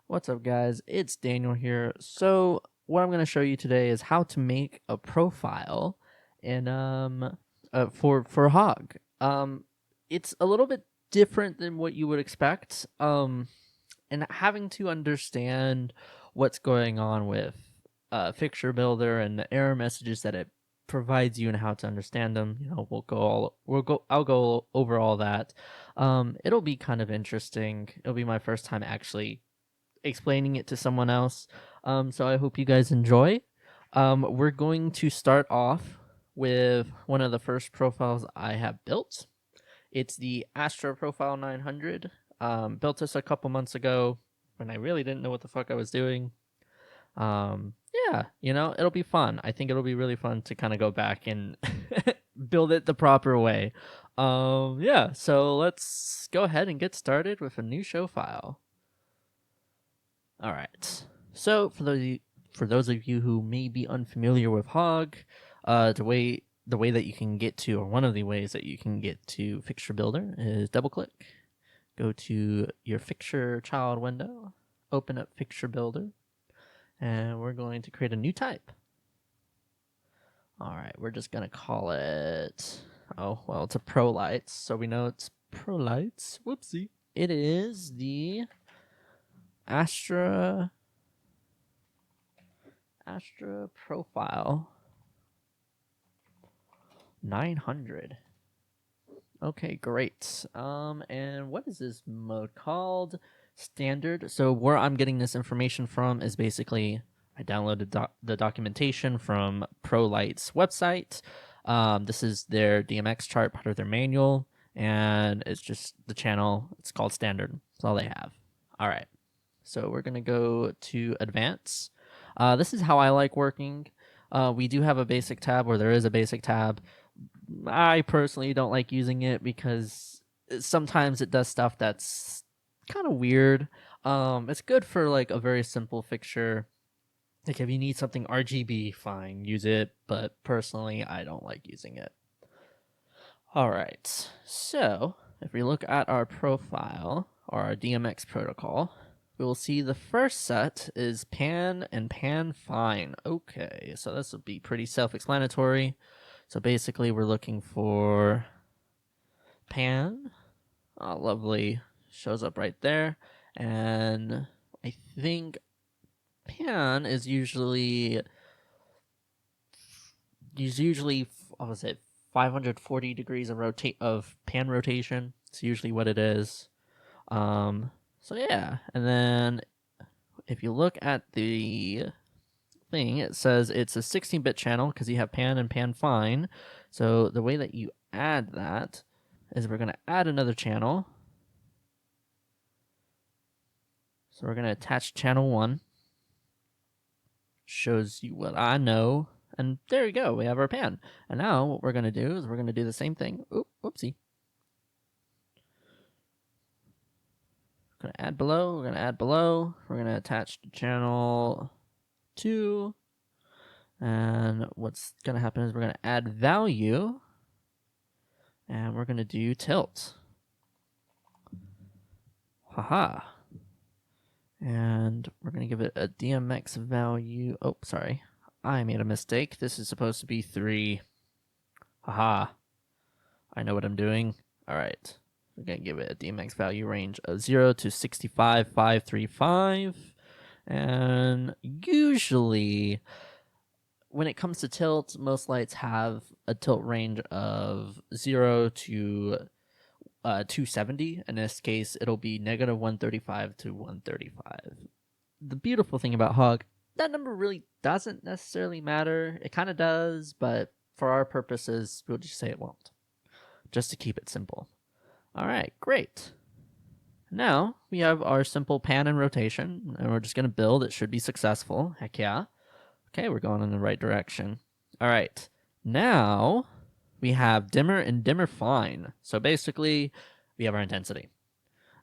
What's up, guys? It's Daniel here. So, what I'm going to show you today is how to make a profile in for Hog. It's a little bit different than what you would expect. And having to understand what's going on with Fixture Builder and the error messages that it provides you and how to understand them. I'll go over all that. It'll be kind of interesting. It'll be my first time actually explaining it to someone else. So I hope you guys enjoy. We're going to start off with one of the first profiles I have built. It's the Astra Profile 900. Built this a couple months ago when I really didn't know what the fuck I was doing. Yeah, it'll be fun. I think it'll be really fun to kind of go back and build it the proper way. Yeah, so let's go ahead and get started with a new show file. All right. So for those of you who may be unfamiliar with Hog, the way that you can get to, or one of the ways that you can get to Fixture Builder is double click, go to your Fixture child window, open up Fixture Builder, and we're going to create a new type. All right, we're just gonna call it. Oh well, it's a Pro Lights, so we know it's Pro Lights. Whoopsie! It is the Astra Profile 900. Okay, great. And what is this mode called? Standard. So where I'm getting this information from is basically I downloaded the documentation from ProLight's website. This is their DMX chart, part of their manual, and it's just the channel. It's called Standard. That's all they have. All right. So we're gonna go to Advance. This is how I like working. We do have a basic tab, or there is a basic tab. I personally don't like using it because sometimes it does stuff that's kind of weird. It's good for like a very simple fixture. Like if you need something RGB, fine, use it. But personally, I don't like using it. All right. So if we look at our profile or our DMX protocol, we will see the first set is pan and pan fine. Okay, so this will be pretty self-explanatory. So basically we're looking for pan. Oh, lovely. Shows up right there. And I think pan is usually what was it, 540 degrees of pan rotation. It's usually what it is. So yeah, and then if you look at the thing, it says it's a 16-bit channel because you have pan and pan fine. So the way that you add that is we're going to add another channel. So we're going to attach channel 1. Shows you what I know. And there you go, we have our pan. And now what we're going to do is we're going to do the same thing. Oop, whoopsie. We're going to add below, we're going to add below. We're going to attach to channel 2. And what's going to happen is we're going to add value. And we're going to do tilt. Haha. And we're going to give it a DMX value. Oh, sorry. I made a mistake. This is supposed to be 3. Haha. I know what I'm doing. All right. We're going to give it a DMX value range of 0 to 65,535. And usually, when it comes to tilt, most lights have a tilt range of 0 to 270. In this case, it'll be negative 135 to 135. The beautiful thing about Hog, that number really doesn't necessarily matter. It kind of does, but for our purposes, we'll just say it won't, just to keep it simple. All right, great. Now we have our simple pan and rotation, and we're just going to build. It should be successful. Heck yeah. Okay, we're going in the right direction. All right, now we have dimmer and dimmer fine. So basically, we have our intensity.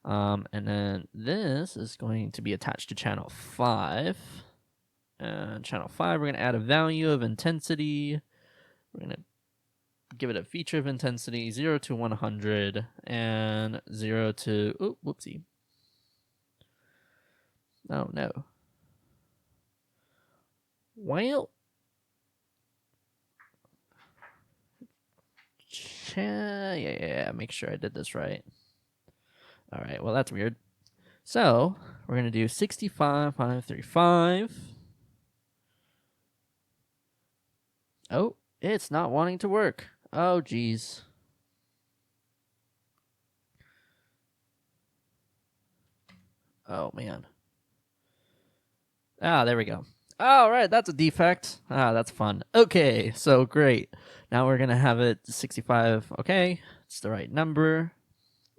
And then this is going to be attached to channel 5. And channel 5, we're going to add a value of intensity. We're going to give it a feature of intensity, 0 to 100, and 0 to... Oh, whoopsie. Oh no. Well, yeah. Make sure I did this right. All right. Well, that's weird. So we're gonna do 65, 535. Oh, it's not wanting to work. Oh, geez. Oh man. Ah, there we go. All right, that's a defect. Ah, that's fun. Okay, so great. Now we're gonna have it 65. Okay, it's the right number.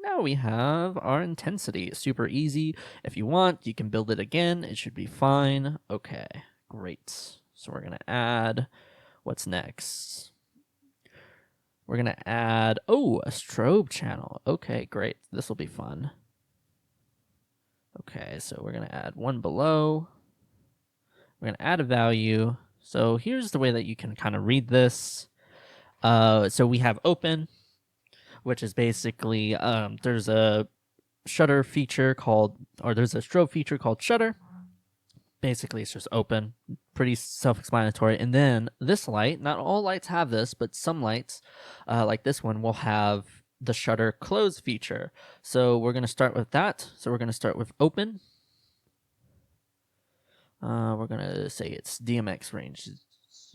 Now we have our intensity. Super easy. If you want, you can build it again. It should be fine. Okay, great. So we're gonna add. What's next? We're gonna add. Oh, a strobe channel. Okay, great. This will be fun. Okay, so we're gonna add one below. We're going to add a value. So here's the way that you can kind of read this. So we have open, which is basically there's a shutter feature called, or there's a strobe feature called shutter. Basically, it's just open, pretty self-explanatory. And then this light, not all lights have this, but some lights, like this one, will have the shutter close feature. So we're going to start with that. So we're going to start with open. We're going to say it's DMX range.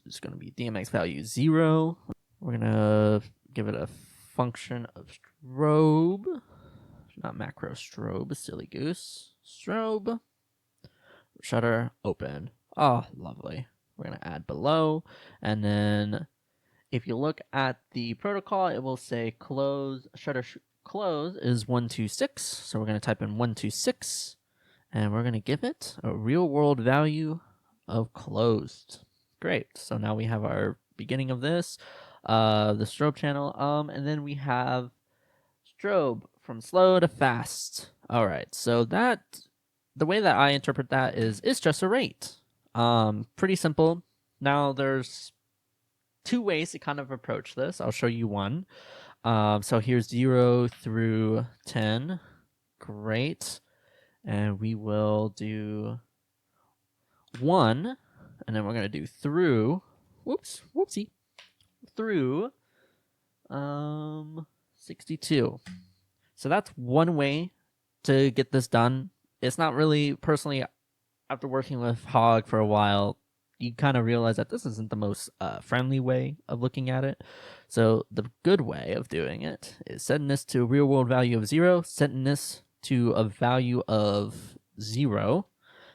It's going to be DMX value 0. We're going to give it a function of strobe. Not macro strobe, silly goose. Strobe. Shutter open. Oh, lovely. We're going to add below. And then if you look at the protocol, it will say close. Shutter close is 126. So we're going to type in 126. And we're going to give it a real world value of closed. Great. So now we have our beginning of this, the strobe channel. And then we have strobe from slow to fast. All right. So that, the way that I interpret that is it's just a rate. Pretty simple. Now there's two ways to kind of approach this. I'll show you one. So here's 0 through 10. Great. And we will do 1, and then we're going to do through, through 62. So that's one way to get this done. It's not really, personally, after working with Hog for a while, you kind of realize that this isn't the most friendly way of looking at it. So the good way of doing it is setting this to a real world value of 0, setting this to a value of 0,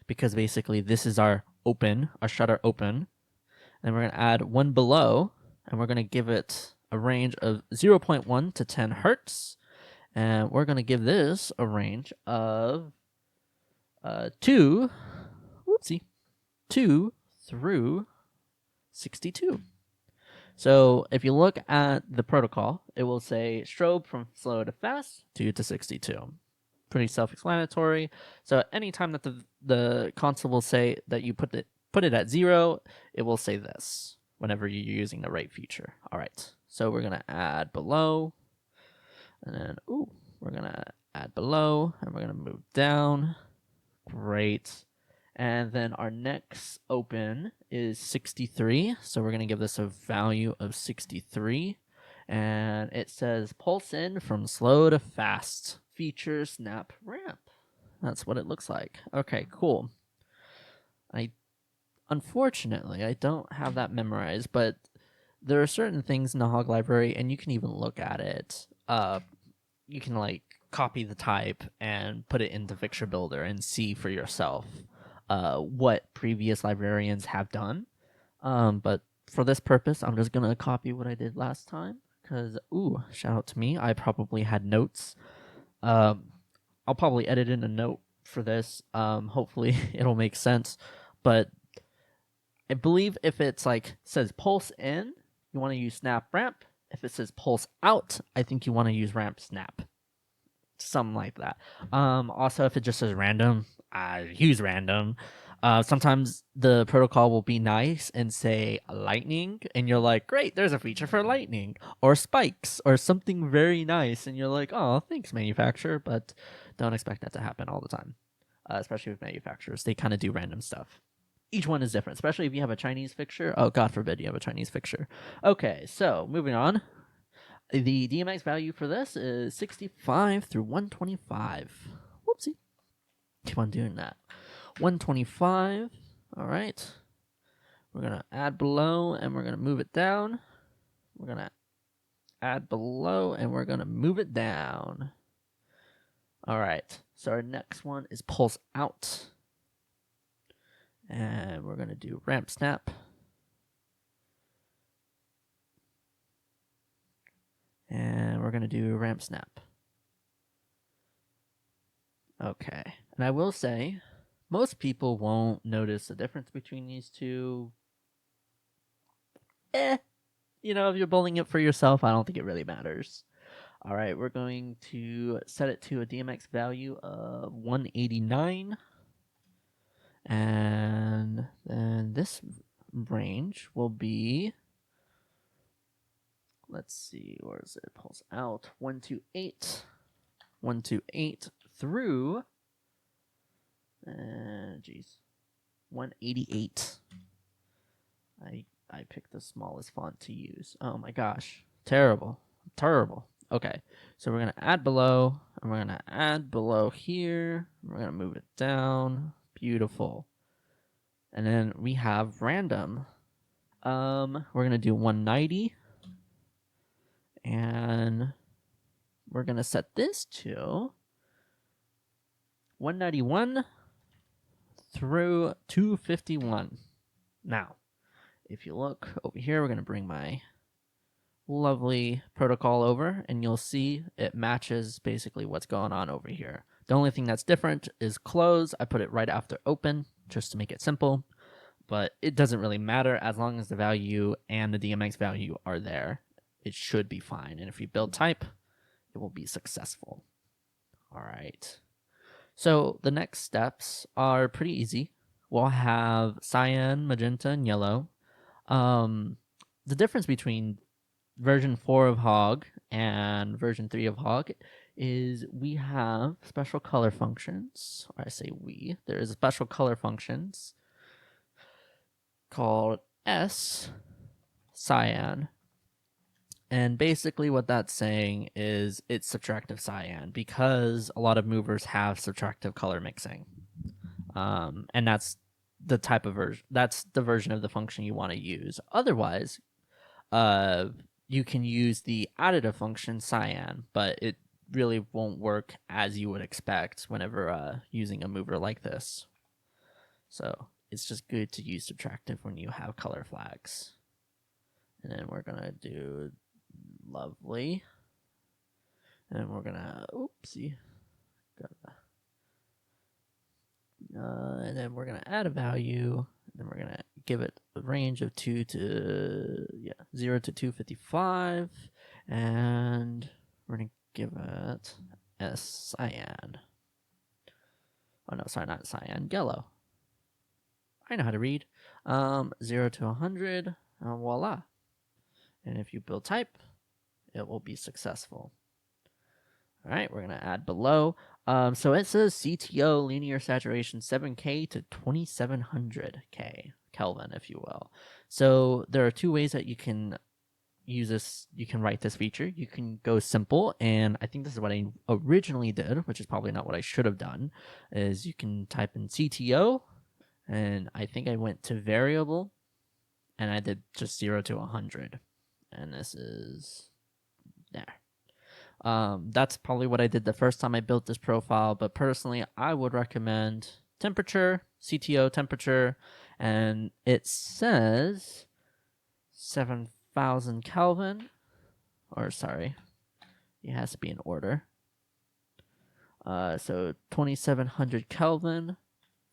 because basically this is our open, our shutter open. And we're going to add one below, and we're going to give it a range of 0.1 to 10 hertz. And we're going to give this a range of 2 through 62. So if you look at the protocol, it will say strobe from slow to fast, 2 to 62. Pretty self-explanatory. So anytime that the console will say that you put it at 0, it will say this whenever you're using the right feature. All right. So we're gonna add below, and then we're gonna add below, and we're gonna move down. Great. And then our next open is 63. So we're gonna give this a value of 63, and it says pulse in from slow to fast. Feature snap ramp. That's what it looks like. Okay, cool. Unfortunately, I don't have that memorized, but there are certain things in the Hog library, and you can even look at it. You can like copy the type and put it into Fixture Builder and see for yourself what previous librarians have done. But for this purpose, I'm just gonna copy what I did last time, because shout out to me, I probably had notes. I'll probably edit in a note for this. Hopefully it'll make sense. But I believe if it's like says pulse in, you want to use snap ramp. If it says pulse out, I think you want to use ramp snap. Something like that. Also, if it just says random, I use random. Sometimes the protocol will be nice and say lightning, and you're like, great, there's a feature for lightning, or spikes, or something very nice, and you're like, oh, thanks, manufacturer, but don't expect that to happen all the time. especially with manufacturers. They kind of do random stuff. Each one is different, especially if you have a Chinese fixture. Oh, God forbid you have a Chinese fixture. Okay, so moving on. The DMX value for this is 65 through 125. Whoopsie. Keep on doing that. 125. All right. We're going to add below and we're going to move it down. We're going to add below and we're going to move it down. All right. So our next one is pulse out. And we're going to do ramp snap. And we're going to do ramp snap. Okay. And I will say, most people won't notice the difference between these two. You know, if you're building it for yourself, I don't think it really matters. All right, we're going to set it to a DMX value of 189. And then this range will be, let's see, where is it? Pulls out 128. 128 through, geez, 188. I picked the smallest font to use. Oh my gosh. Terrible. Okay. So we're going to add below, and we're going to add below here. We're going to move it down. Beautiful. And then we have random. We're going to do 190. And we're going to set this to 191 through 251. Now, if you look over here, we're going to bring my lovely protocol over, and you'll see it matches basically what's going on over here. The only thing that's different is close. I put it right after open just to make it simple, but it doesn't really matter as long as the value and the DMX value are there. It should be fine, and if you build type, it will be successful. All right. So the next steps are pretty easy. We'll have cyan, magenta, and yellow. The difference between version 4 of Hog and version 3 of Hog is we have special color functions. Or I say we. There is special color functions called S cyan. And basically what that's saying is it's subtractive cyan because a lot of movers have subtractive color mixing. And that's the type of version. That's the version of the function you want to use. Otherwise, you can use the additive function cyan, but it really won't work as you would expect whenever using a mover like this. So it's just good to use subtractive when you have color flags. And then we're gonna do lovely. And we're gonna oopsie. And then we're gonna add a value. And then we're gonna give it a range of 0 to 255, and we're gonna give it S cyan. Oh no, sorry, not cyan, yellow. I know how to read. 0 to 100, voila. And if you build type, it will be successful. All right, we're gonna add below. So it says CTO linear saturation 7K to 2700K Kelvin, if you will. So there are two ways that you can use this. You can write this feature. You can go simple, and I think this is what I originally did, which is probably not what I should have done. Is you can type in CTO, and I think I went to variable, and I did just 0 to 100, and this is there. That's probably what I did the first time I built this profile, but personally, I would recommend temperature, CTO temperature, and it says 7,000 Kelvin, or sorry, it has to be in order. So 2,700 Kelvin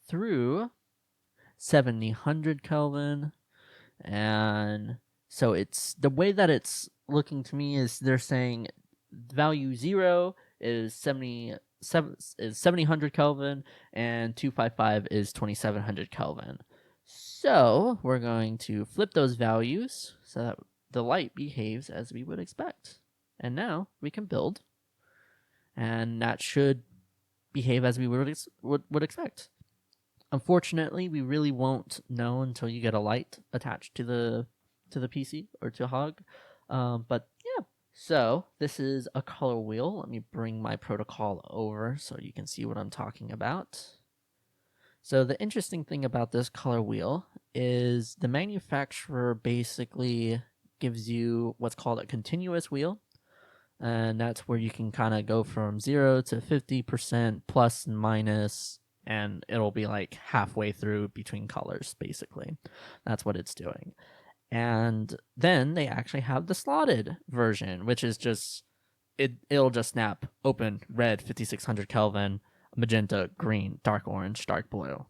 through 7,000 Kelvin, and so it's the way that it's looking to me is they're saying value 0 is 7,000 Kelvin, and 255 is 2,700 Kelvin. So we're going to flip those values so that the light behaves as we would expect. And now we can build, and that should behave as we would expect. Unfortunately, we really won't know until you get a light attached to the PC or to Hog. But yeah. So this is a color wheel. Let me bring my protocol over so you can see what I'm talking about. So the interesting thing about this color wheel is the manufacturer basically gives you what's called a continuous wheel. And that's where you can kind of go from 0 to 50% plus and minus, and it'll be like halfway through between colors, basically. That's what it's doing. And then they actually have the slotted version, which is just it'll just snap open red 5600 Kelvin, magenta, green, dark orange, dark blue.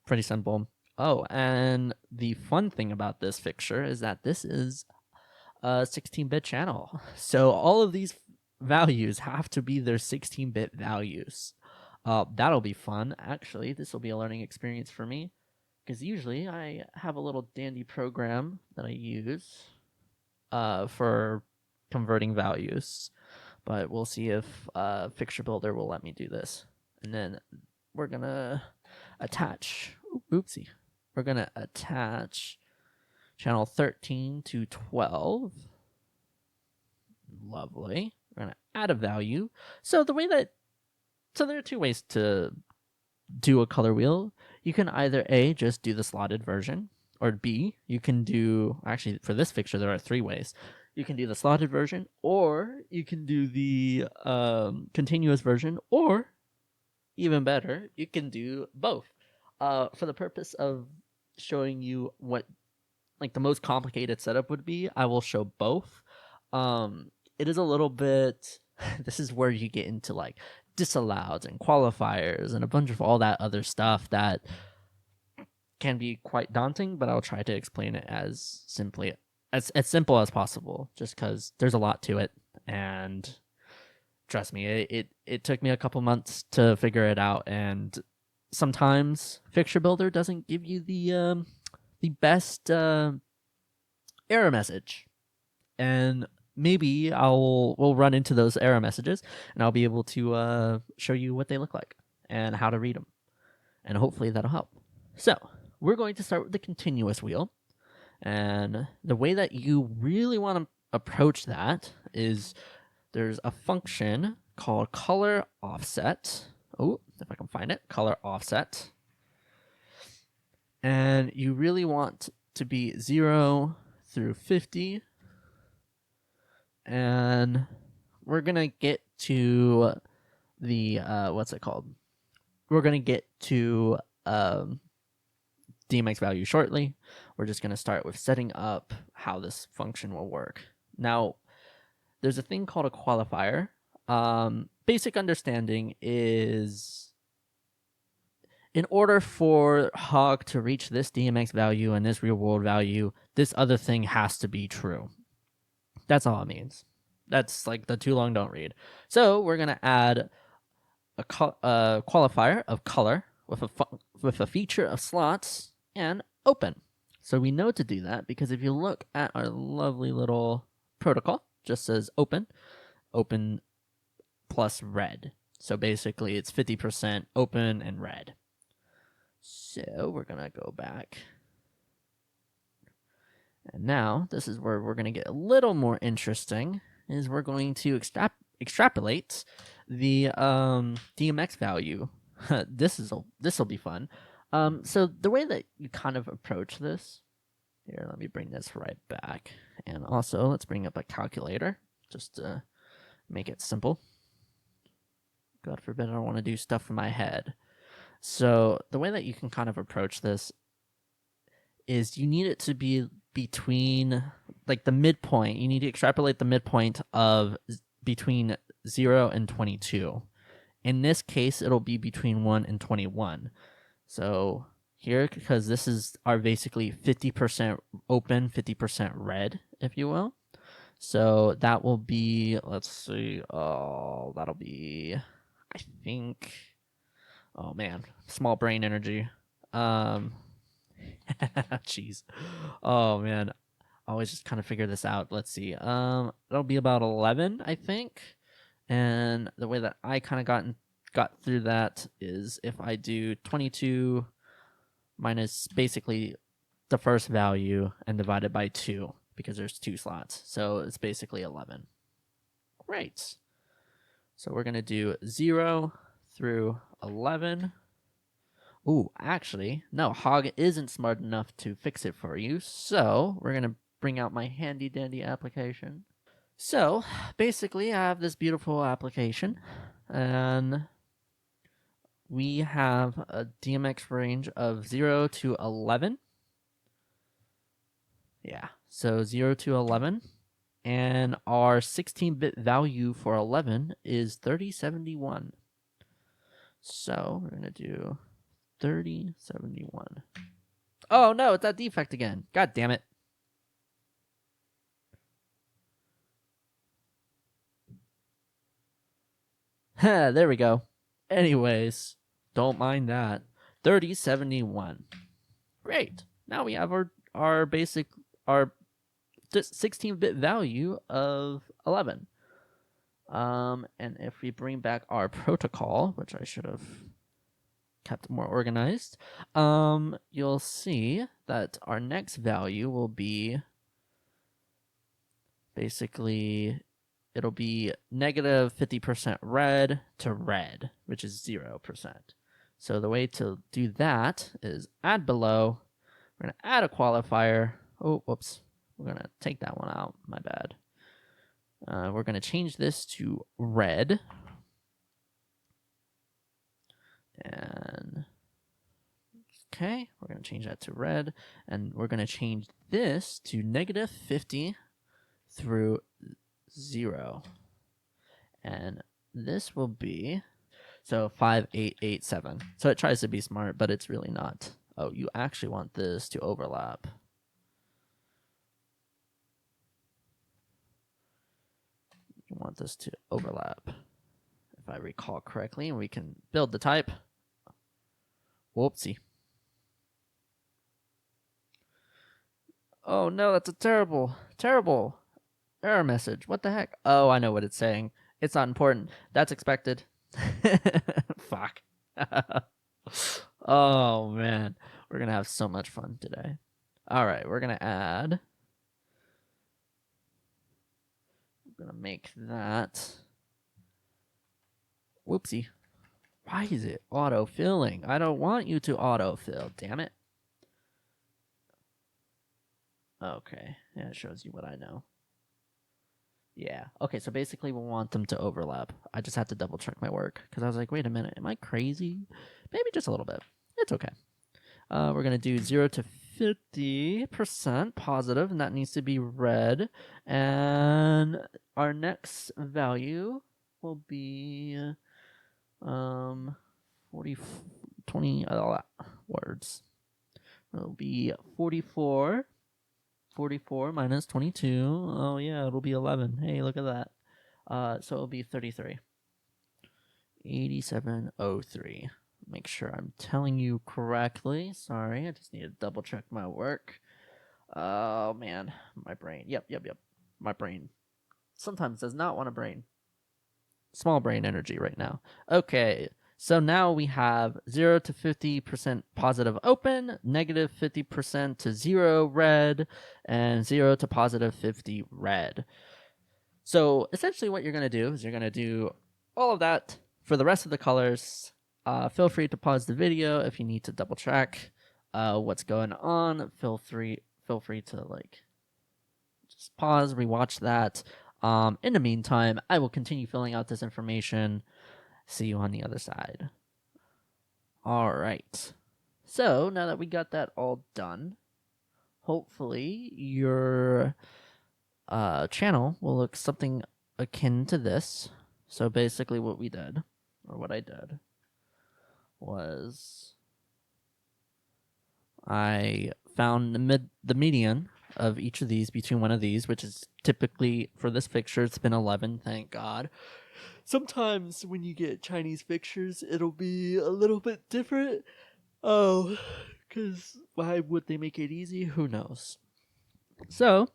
Pretty simple. Oh, and the fun thing about this fixture is that this is a 16-bit channel. So all of these values have to be their 16-bit values. That'll be fun. Actually, this will be a learning experience for me, because usually I have a little dandy program that I use for converting values, but we'll see if Fixture Builder will let me do this. And then we're gonna attach, oopsie, we're gonna attach channel 13 to 12. Lovely. We're gonna add a value. So there are two ways to do a color wheel. You can either A, just do the slotted version, or B, you can do, actually for this fixture there are three ways. You can do the slotted version, or you can do the continuous version, or even better, you can do both. For the purpose of showing you what like the most complicated setup would be, I will show both. It is a little bit this is where you get into like disallowed and qualifiers and a bunch of all that other stuff that can be quite daunting, but I'll try to explain it as simple as possible, just because there's a lot to it. And trust me, it took me a couple months to figure it out, and sometimes Fixture Builder doesn't give you the best error message, and maybe we'll run into those error messages, and I'll be able to show you what they look like and how to read them, and hopefully that'll help. So we're going to start with the continuous wheel, and the way that you really want to approach that is there's a function called color offset. Oh, if I can find it, color offset. And you really want to be 0 through 50. And we're going to get to the, what's it called? We're going to get to DMX value shortly. We're just going to start with setting up how this function will work. Now, there's a thing called a qualifier. Basic understanding is in order for Hog to reach this DMX value and this real world value, this other thing has to be true. That's all it means. That's like the too long don't read. So we're going to add a qualifier of color with a feature of slots and open. So we know to do that because if you look at our lovely little protocol, just says open plus red. So basically it's 50% open and red. So we're going to go back. And now this is where we're going to get a little more interesting, is we're going to extrapolate the DMX value. This will be fun. So the way that you kind of approach this, here, let me bring this right back. And also let's bring up a calculator just to make it simple. God forbid I don't want to do stuff in my head. So the way that you can kind of approach this is you need it to be between like the midpoint. You need to extrapolate the midpoint of between 0 and 22. In this case, it'll be between 1 and 21. So here, because this is our basically 50% open, 50% red, if you will. So that will be, let's see, that'll be, I think, oh man, small brain energy. Jeez. Oh man, I always just kind of figure this out. Let's see. It'll be about 11, I think. And the way that I kind of got got through that is if I do 22 minus basically the first value and divide it by 2 because there's 2 slots. So it's basically 11. Great. So we're going to do 0 through 11. Ooh, actually, no, Hog isn't smart enough to fix it for you. So we're going to bring out my handy dandy application. So basically, I have this beautiful application, and we have a DMX range of 0 to 11. Yeah, so 0 to 11. And our 16-bit value for 11 is 3071. So we're going to do 3071. Oh, no, it's that defect again. God damn it. There we go. Anyways, don't mind that. 3071. Great. Now we have our basic, our 16-bit value of 11. And if we bring back our protocol, which I should have kept more organized, you'll see that our next value will be basically, it'll be negative 50% red to red, which is 0%. So the way to do that is add below. We're going to add a qualifier. Oh, whoops. We're going to take that one out. My bad. We're going to change this to red. And okay, we're going to change that to red. And we're going to change this to negative 50 through 0. And this will be, so 5887. So it tries to be smart, but it's really not. Oh, you actually want this to overlap. You want this to overlap, if I recall correctly, and we can build the type. Whoopsie. Oh no, that's a terrible error message. What the heck? Oh, I know what it's saying. It's not important. That's expected. Fuck. Oh man, we're gonna have so much fun today. All right, we're gonna add. I'm gonna make that. Whoopsie. Why is it auto-filling? I don't want you to auto-fill, damn it. Okay, yeah, it shows you what I know. Yeah, okay, so basically we want them to overlap. I just had to double check my work, because I was like, wait a minute, am I crazy? Maybe just a little bit. It's okay. We're going to do 0 to 50% positive, and that needs to be red. And our next value will be 20 words. It'll be 44. 44 minus 22. Oh yeah, it'll be 11. Hey, look at that. So it'll be 33. 8703. Make sure I'm telling you correctly. Sorry, I just need to double check my work. Oh man, my brain. Yep. My brain sometimes does not want a brain. Small brain energy right now. Okay, so now we have 0 to 50% positive open, negative 50% to 0 red, and 0 to positive 50 red. So essentially what you're going to do is you're going to do all of that for the rest of the colors. Feel free to pause the video if you need to double check what's going on. Feel free to like just pause, rewatch that. In the meantime, I will continue filling out this information. See you on the other side. All right. So now that we got that all done, hopefully your channel will look something akin to this. So basically what we did, or what I did, was I found the median of each of these between one of these, which is typically, for this fixture, it's been 11, thank God. Sometimes when you get Chinese fixtures, it'll be a little bit different. Oh, because why would they make it easy? Who knows? So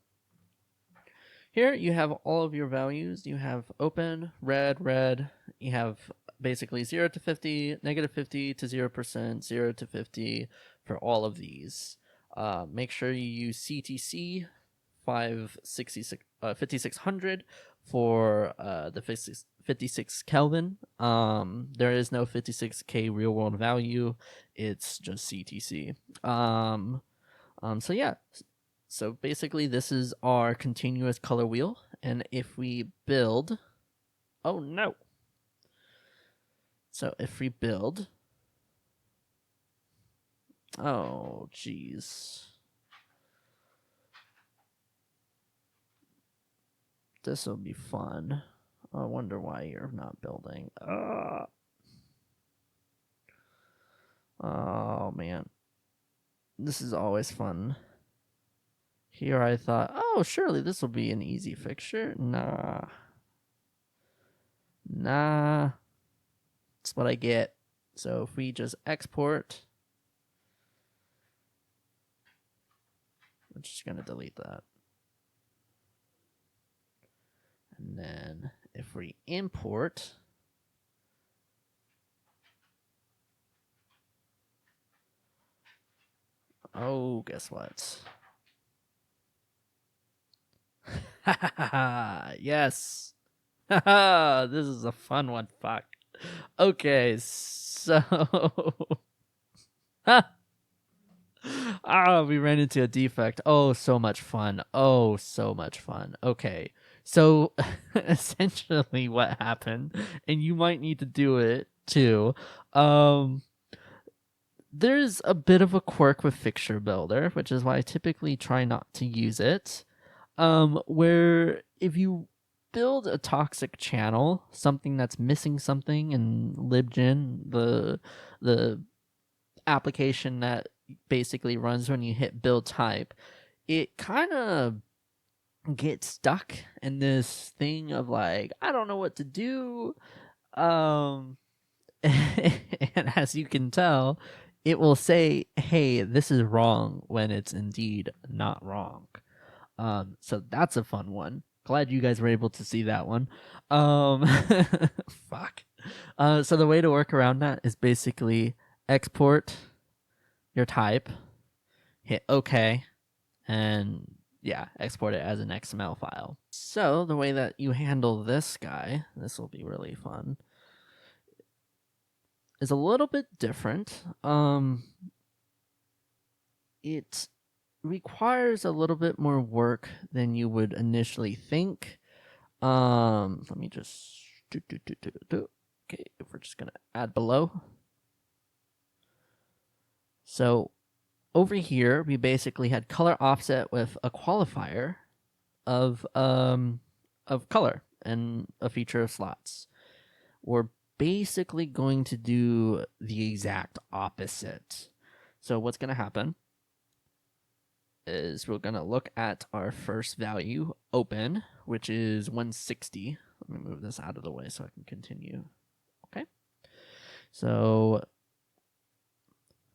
here you have all of your values. You have open, red, red. You have basically 0 to 50, negative 50 to 0%, 0 to 50 for all of these. Make sure you use CTC 5600 for the 56 Kelvin. There is no 56K real world value. It's just CTC. So yeah. So basically this is our continuous color wheel. And if we build, oh no. So if we build, oh geez. This will be fun. I wonder why you're not building. Oh man. This is always fun. Here I thought, oh, surely this will be an easy fixture. Nah. Nah. That's what I get. So if we just export, I'm just going to delete that. And then if we import, oh, guess what? Yes. This is a fun one. Fuck. Okay, so we ran into a defect. Oh, so much fun. Oh, so much fun. Okay. So essentially what happened, and you might need to do it too. There's a bit of a quirk with Fixture Builder, which is why I typically try not to use it. Where if you build a toxic channel, something that's missing something in libgen, the application that basically runs when you hit build type, it kind of gets stuck in this thing of like, I don't know what to do. And as you can tell, it will say, hey, this is wrong when it's indeed not wrong. So that's a fun one. Glad you guys were able to see that one. Fuck. So the way to work around that is basically export your type, hit OK, and yeah, export it as an XML file. So the way that you handle this guy, this will be really fun, is a little bit different. It requires a little bit more work than you would initially think. Let me just okay, if we're just gonna add below. So over here, we basically had color offset with a qualifier of color and a feature of slots. We're basically going to do the exact opposite. So what's going to happen is we're going to look at our first value, open, which is 160. Let me move this out of the way so I can continue. Okay. So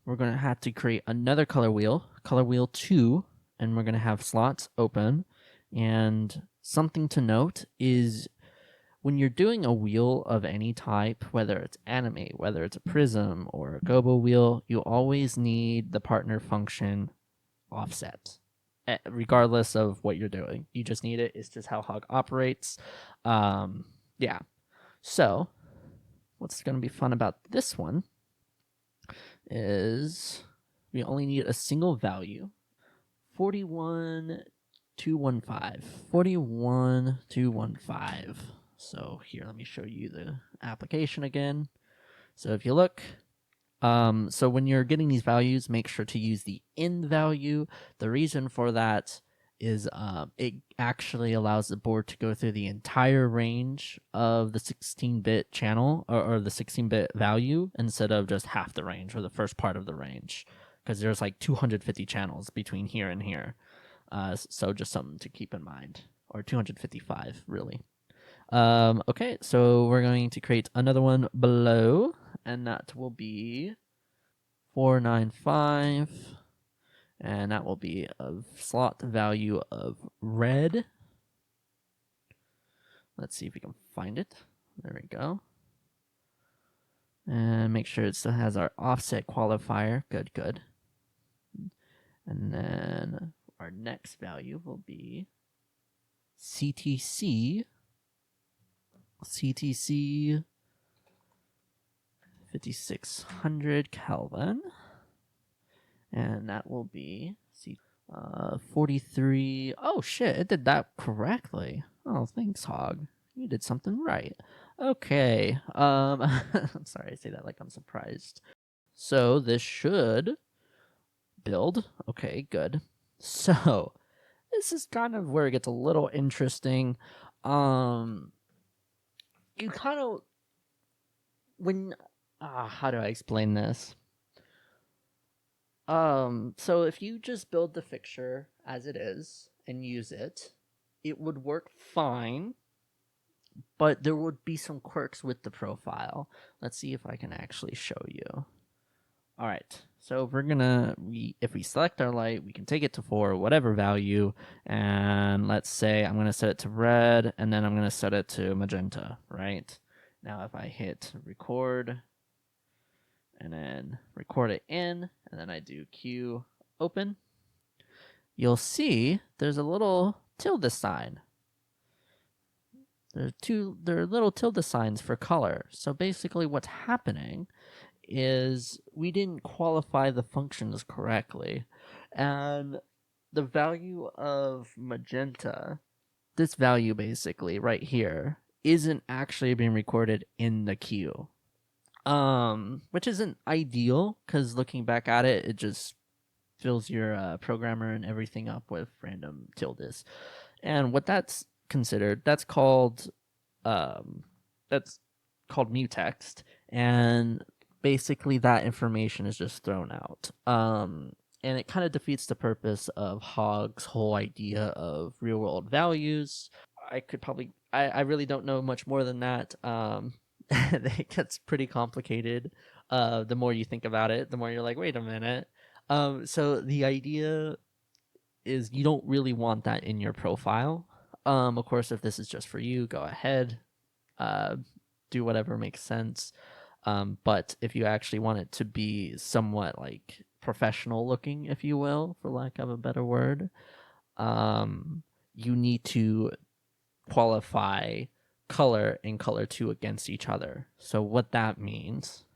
we're going to have to create another color wheel 2, and we're going to have slots open. And something to note is when you're doing a wheel of any type, whether it's animate, whether it's a prism or a gobo wheel, you always need the partner function offset, regardless of what you're doing. You just need it. It's just how Hog operates. Yeah. So what's going to be fun about this one is we only need a single value, 41215. 41215. So here, let me show you the application again. So if you look, so when you're getting these values, make sure to use the in value. The reason for that is it actually allows the board to go through the entire range of the 16-bit channel or the 16-bit value instead of just half the range or the first part of the range, because there's like 250 channels between here and here. So just something to keep in mind, or 255 really. Okay, so we're going to create another one below, and that will be 495, and that will be a slot value of red. Let's see if we can find it. There we go. And make sure it still has our offset qualifier. Good, good. And then our next value will be CTC 5600 Kelvin. And that will be 43. Oh shit, it did that correctly. Oh, thanks, Hog. You did something right. Okay. I'm sorry I say that like I'm surprised. So this should build. Okay, good. So this is kind of where it gets a little interesting. You kind of when how do I explain this? So if you just build the fixture as it is and use it, it would work fine, but there would be some quirks with the profile. Let's see if I can actually show you. All right, so we're gonna if we select our light, we can take it to 4, whatever value, and let's say I'm gonna set it to red, and then I'm gonna set it to magenta. Right now, if I hit record and then record it in, and then I do Q open, you'll see there's a little tilde sign. There are little tilde signs for color. So basically what's happening is we didn't qualify the functions correctly. And the value of magenta, this value basically right here, isn't actually being recorded in the queue. Which isn't ideal, because looking back at it, it just fills your programmer and everything up with random tildes. And what that's considered, that's called mutext, and basically that information is just thrown out. And it kind of defeats the purpose of Hog's whole idea of real world values. I really don't know much more than that. It gets pretty complicated. The more you think about it, the more you're like, wait a minute. So the idea is you don't really want that in your profile. Of course, if this is just for you, go ahead, do whatever makes sense. But if you actually want it to be somewhat like professional looking, if you will, for lack of a better word, you need to qualify color and color 2 against each other. So what that means,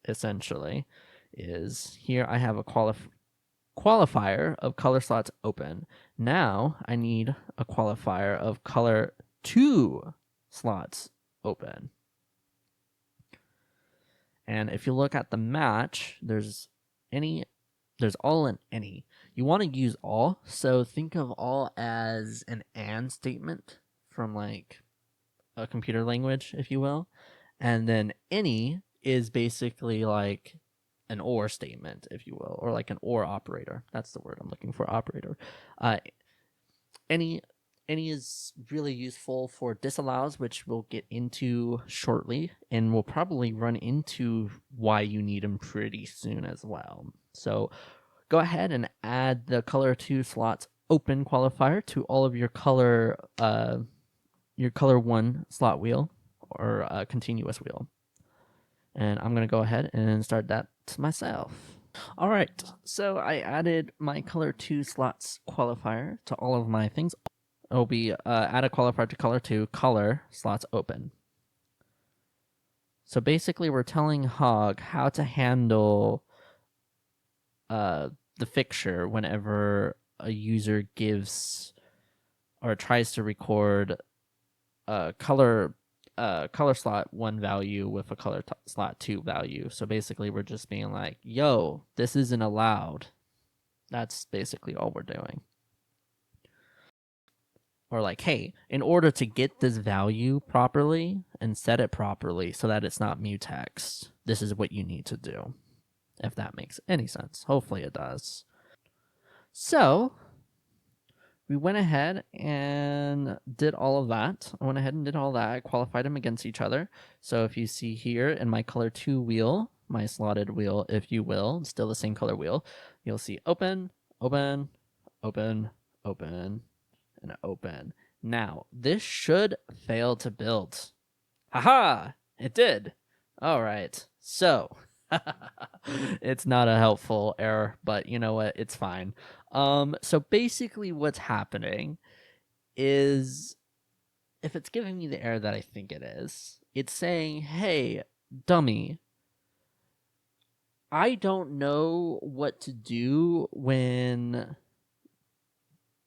essentially, is here I have a qualifier of color slots open. Now I need a qualifier of color 2 slots open. And if you look at the match, there's all and any. You want to use all, so think of all as an and statement from like a computer language, if you will. And then any is basically like an or statement, if you will, or like an or operator. That's the word I'm looking for, operator. Any is really useful for disallows, which we'll get into shortly, and we'll probably run into why you need them pretty soon as well. So go ahead and add the color 2 slots open qualifier to all of your color 1 slot wheel or continuous wheel. And I'm going to go ahead and start that myself. All right, so I added my color 2 slots qualifier to all of my things. It'll be add a qualifier to color 2, color slots open. So basically we're telling Hog how to handle the fixture whenever a user gives or tries to record color slot 1 value with a color slot 2 value. So basically we're just being like, yo, this isn't allowed. That's basically all we're doing. Or like, hey, in order to get this value properly and set it properly so that it's not mutext, this is what you need to do. If that makes any sense. Hopefully it does. So we went ahead and did all of that. I qualified them against each other. So if you see here in my color 2 wheel, my slotted wheel, if you will, still the same color wheel, you'll see open, open, open, open, and open. Now, this should fail to build. Haha! It did. All right. So it's not a helpful error, but you know what? It's fine. So basically what's happening is if it's giving me the error that I think it is, it's saying, "Hey, dummy, I don't know what to do when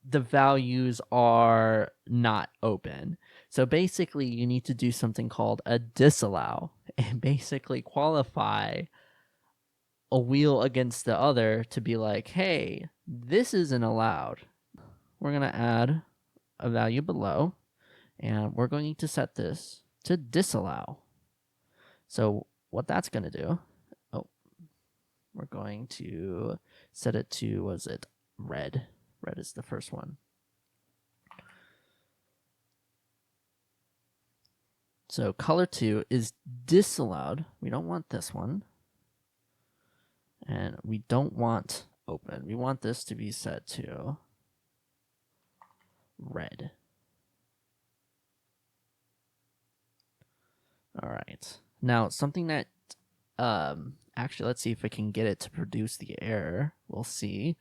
the values are not open." So basically, you need to do something called a disallow and basically qualify a wheel against the other to be like, hey, this isn't allowed. We're going to add a value below, and we're going to set this to disallow. So what that's going to do, we're going to set it to, was it red? Red is the first one. So color 2 is disallowed. We don't want this one. And we don't want open. We want this to be set to red. All right. Now, something that, actually, let's see if I can get it to produce the error. We'll see.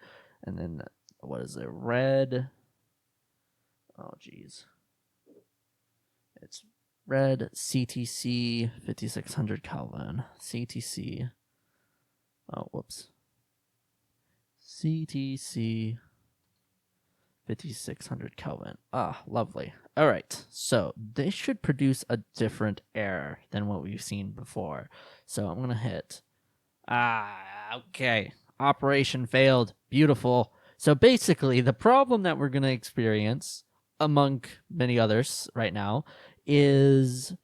And then, what is it? Red. Oh, geez. It's red CTC 5600 Kelvin. CTC. Oh, whoops. CTC 5600 Kelvin. Ah, lovely. All right, so this should produce a different error than what we've seen before. So I'm going to hit, okay, operation failed. Beautiful. So basically, the problem that we're going to experience, among many others right now, is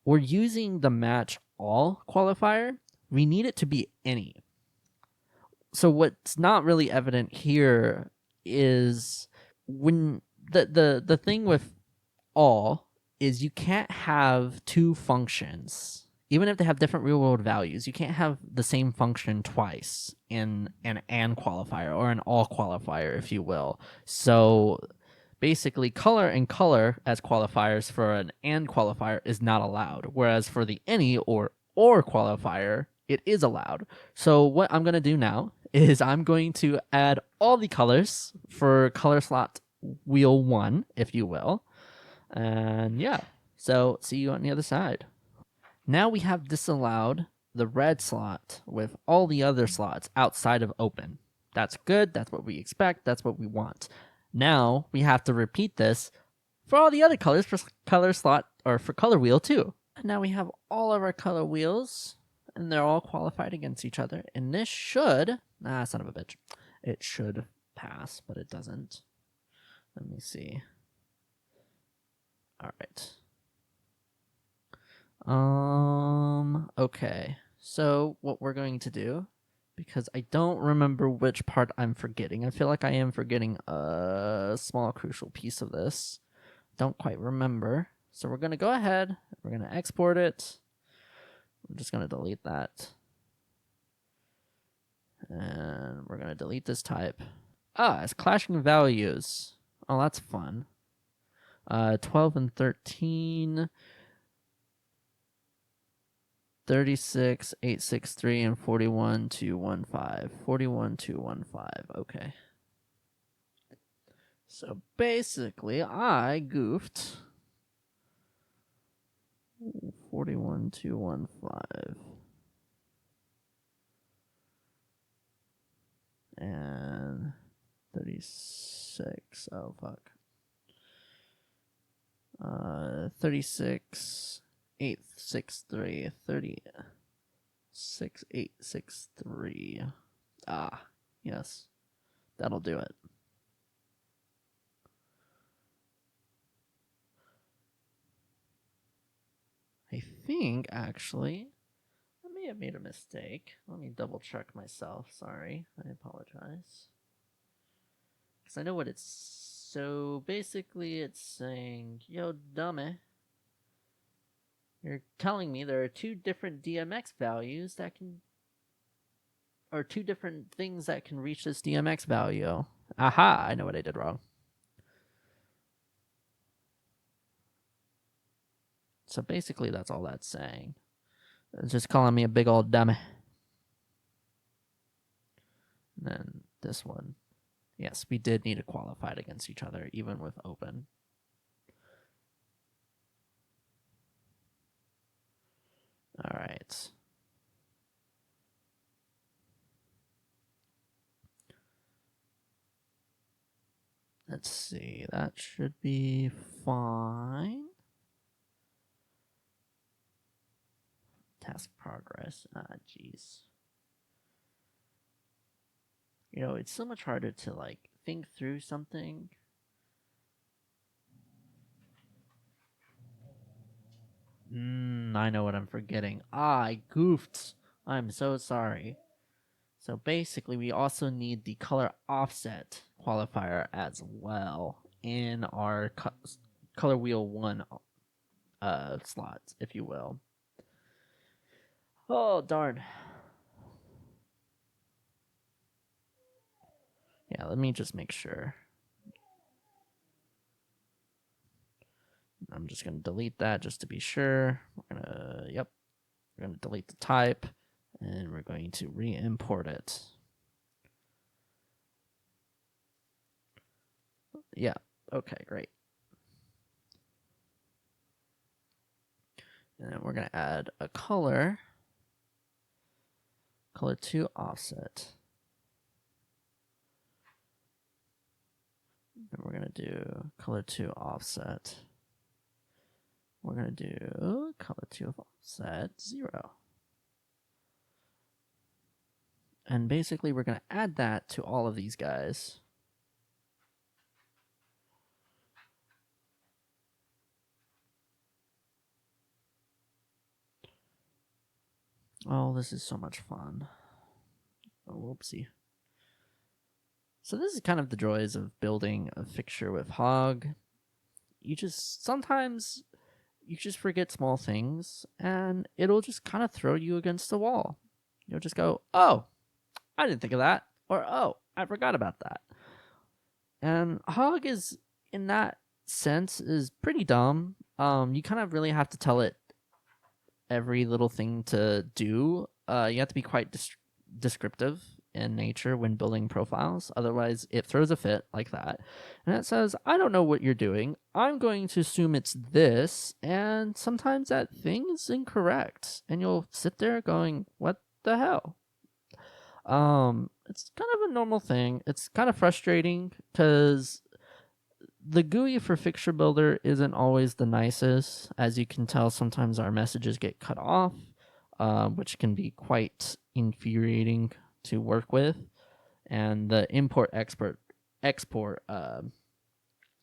we're using the match all qualifier. We need it to be any. So what's not really evident here is when the thing with all is you can't have two functions even if they have different real world values. You can't have the same function twice in an and qualifier or an all qualifier, if you will. So basically color and color as qualifiers for an and qualifier is not allowed, whereas for the any or qualifier it is allowed. So what I'm going to do now is I'm going to add all the colors for color slot wheel 1, if you will. And yeah, so see you on the other side. Now we have disallowed the red slot with all the other slots outside of open. That's good. That's what we expect. That's what we want. Now we have to repeat this for all the other colors for color slot or for color wheel too. Now we have all of our color wheels and they're all qualified against each other. And this should, son of a bitch, it should pass, but it doesn't. Let me see. All right. Okay. So what we're going to do, because I don't remember which part I'm forgetting. I feel like I am forgetting a small crucial piece of this. Don't quite remember. So we're going to go ahead. We're going to export it. I'm just going to delete that. And we're going to delete this type. It's clashing values. Oh, that's fun. 12 and 13. 36, 863, and 41, 215. 41, 215. Okay. So basically, I goofed. 41, 215. And 36. Oh, fuck. 36. 863 36 863. Yes, that'll do it. I think actually I may have made a mistake. Let me double check myself. Sorry, I apologize, because I know what it's. So basically it's saying, yo dummy, you're telling me there are two different DMX values that can, or two different things that can reach this DMX value. Aha, I know what I did wrong. So basically that's all that's saying. It's just calling me a big old dummy. And then this one. Yes, we did need to qualify it against each other, even with open. All right. Let's see. That should be fine. Task progress. Ah, jeez. You know, it's so much harder to like think through something. I know what I'm forgetting. I goofed. I'm so sorry. So basically, we also need the color offset qualifier as well in our color wheel 1 slots, if you will. Oh, darn. Yeah, let me just make sure. I'm just going to delete that just to be sure. We're going to delete the type, and we're going to re-import it. Yeah, okay, great. And then we're going to add a color 2 offset. And we're going to do color 2 offset. We're going to do color 2 offset 0. And basically, we're going to add that to all of these guys. Oh, this is so much fun. Oh, whoopsie. So this is kind of the joys of building a fixture with Hog. Sometimes you just forget small things, and it'll just kind of throw you against the wall. You'll just go, oh, I didn't think of that. Or, oh, I forgot about that. And Hog is, in that sense, is pretty dumb. You kind of really have to tell it every little thing to do. You have to be quite descriptive in nature when building profiles. Otherwise, it throws a fit like that. And it says, I don't know what you're doing. I'm going to assume it's this. And sometimes that thing is incorrect. And you'll sit there going, what the hell? It's kind of a normal thing. It's kind of frustrating because the GUI for Fixture Builder isn't always the nicest. As you can tell, sometimes our messages get cut off, which can be quite infuriating to work with. And the export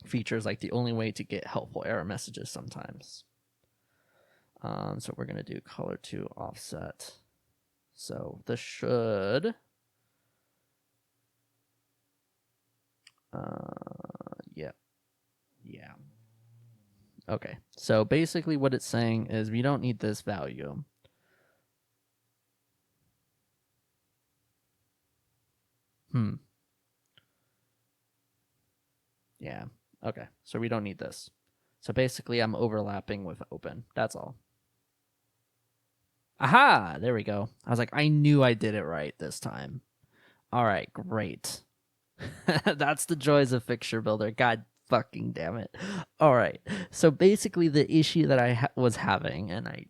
feature is like the only way to get helpful error messages sometimes. So we're going to do color 2 offset. So this should... Yeah. Okay. So basically what it's saying is we don't need this value. Yeah. Okay. So we don't need this. So basically I'm overlapping with open. That's all. Aha! There we go. I was like, I knew I did it right this time. All right, great. That's the joys of Fixture Builder. God fucking damn it. All right. So basically the issue that I was having, and I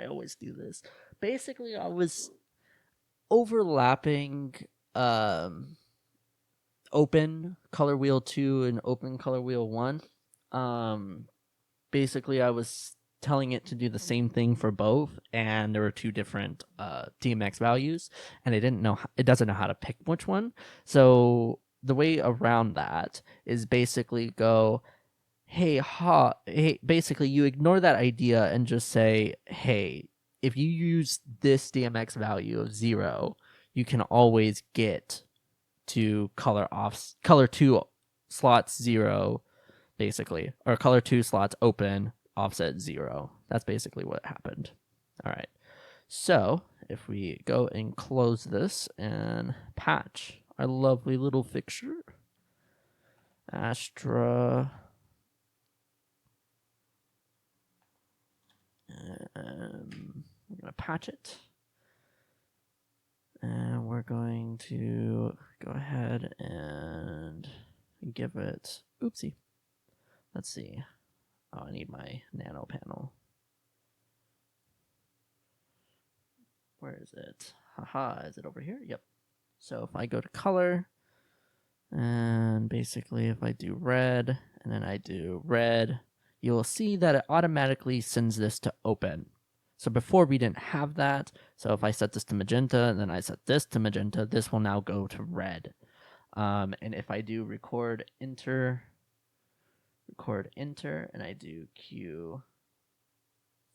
always do this. Basically, I was overlapping open color wheel 2 and open color wheel 1. Basically, I was telling it to do the same thing for both, and there were 2 different DMX values, and it doesn't know how to pick which one. So the way around that is basically go, hey, basically you ignore that idea and just say, hey, if you use this DMX value of 0, you can always get to color 2 slots 0, basically, or color 2 slots open, offset 0. That's basically what happened. All right. So if we go and close this and patch our lovely little fixture, Astra. we're going to patch it. And we're going to go ahead and give it, oopsie. Let's see. Oh, I need my nano panel. Where is it? Haha, is it over here? Yep. So if I go to color, and basically if I do red, and then I do red, you'll see that it automatically sends this to open. So before we didn't have that. So if I set this to magenta, and then I set this to magenta, this will now go to red. And if I do record enter, and I do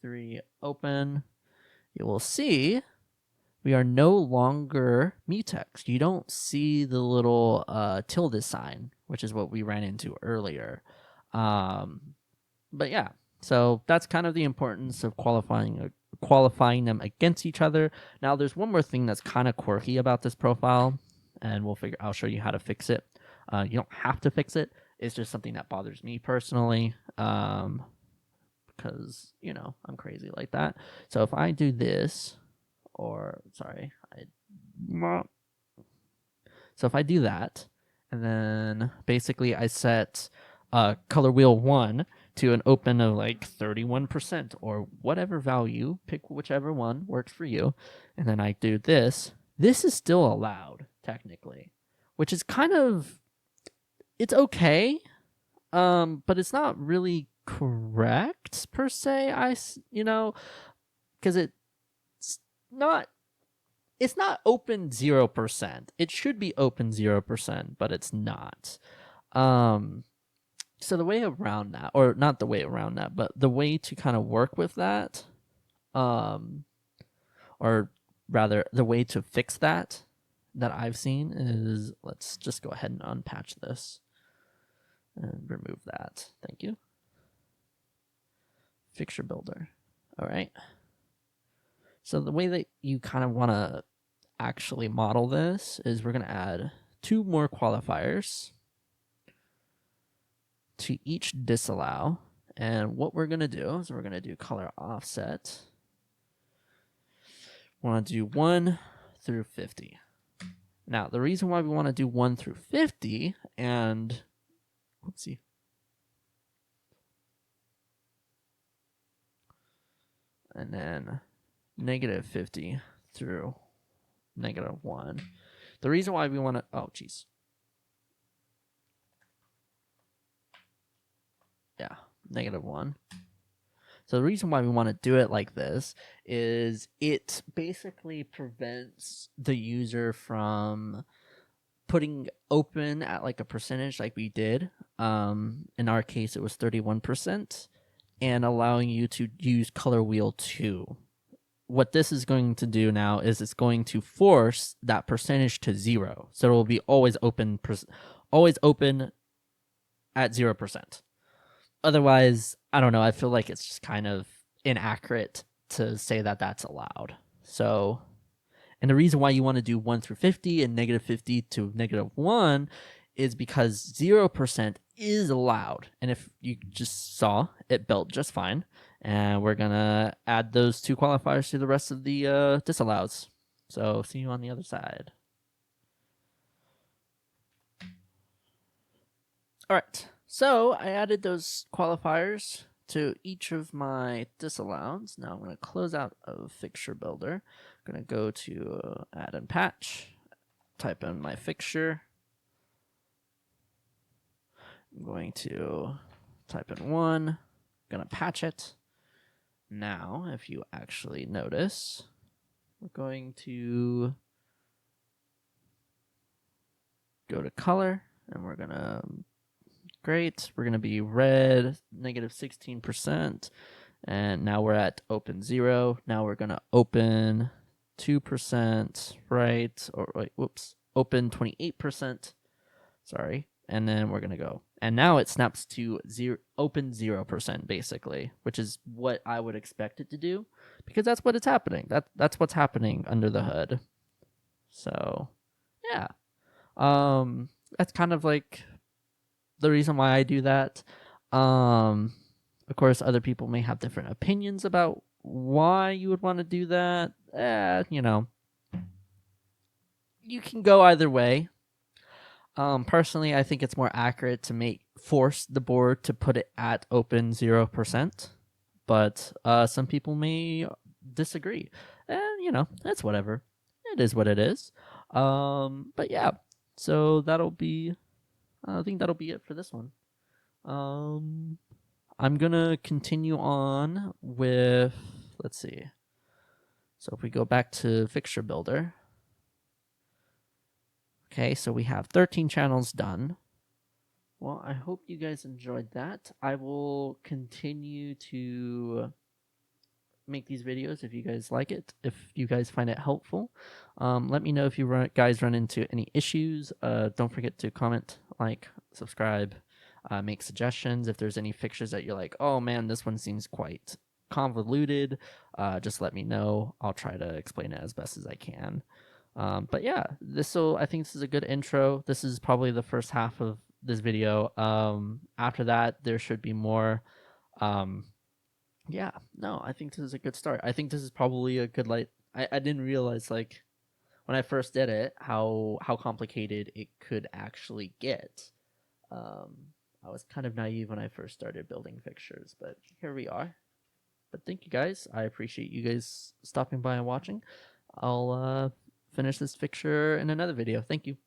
Q3 open, you will see we are no longer mutex. You don't see the little tilde sign, which is what we ran into earlier. But yeah, so that's kind of the importance of qualifying them against each other. Now, there's one more thing that's kind of quirky about this profile, and I'll show you how to fix it. You don't have to fix it. It's just something that bothers me personally, because I'm crazy like that. So if I do this, so if I do that, and then basically I set color wheel 1 to an open of like 31% or whatever value, pick whichever one works for you, and then I do this is still allowed technically, which is kind of, it's okay, but it's not really correct per se, because it's not open 0%. It should be open 0%, but it's not. So the way around that, or not the way around that, but the way to kind of work with that, or rather the way to fix that I've seen is, let's just go ahead and unpatch this and remove that. Thank you. Fixture builder. All right. So the way that you kind of want to actually model this is we're going to add 2 more qualifiers to each disallow. And what we're going to do is we're going to do color offset. We want to do 1 through 50. Now, the reason why we want to do 1 through 50 and, whoopsie. And then -50 through -1. The reason why we want to, yeah, -1. So the reason why we want to do it like this is it basically prevents the user from putting open at like a percentage like we did. In our case, it was 31%, and allowing you to use color wheel 2. What this is going to do now is it's going to force that percentage to 0. So it will be always open at 0%. Otherwise, I don't know, I feel like it's just kind of inaccurate to say that that's allowed. So, and the reason why you want to do 1 through 50 and -50 to -1 is because 0% is allowed. And if you just saw, it built just fine. And we're going to add those 2 qualifiers to the rest of the disallows. So see you on the other side. All right. So I added those qualifiers to each of my disallows. Now I'm going to close out of Fixture Builder. I'm going to go to Add and Patch. Type in my fixture. I'm going to type in 1. I'm going to patch it. Now, if you actually notice, we're going to go to color, and we're going to, great, we're going to be red, -16%, and now we're at open 0. Now we're going to open 2%, right, or wait, whoops, open 28%, sorry, and then we're going to go. And now it snaps to open 0%, basically, which is what I would expect it to do, because that's what it's happening. That's what's happening under the hood. So, yeah. That's kind of like the reason why I do that. Of course, other people may have different opinions about why you would want to do that, you can go either way. Personally, I think it's more accurate to force the board to put it at open 0%, but some people may disagree, and that's whatever. It is what it is. But yeah, so that'll be. I think that'll be it for this one. I'm gonna continue on with. Let's see. So if we go back to Fixture Builder. Okay, so we have 13 channels done. Well, I hope you guys enjoyed that. I will continue to make these videos if you guys like it, if you guys find it helpful. Let me know if you guys run into any issues. Don't forget to comment, like, subscribe, make suggestions. If there's any fixtures that you're like, oh man, this one seems quite convoluted, just let me know. I'll try to explain it as best as I can. But yeah, I think this is a good intro. This is probably the first half of this video. After that, there should be more. Yeah, no, I think this is a good start. I think this is probably a good I didn't realize, like, when I first did it, how complicated it could actually get. Um, I was kind of naive when I first started building fixtures, but here we are. But thank you guys. I appreciate you guys stopping by and watching. I'll finish this fixture in another video. Thank you.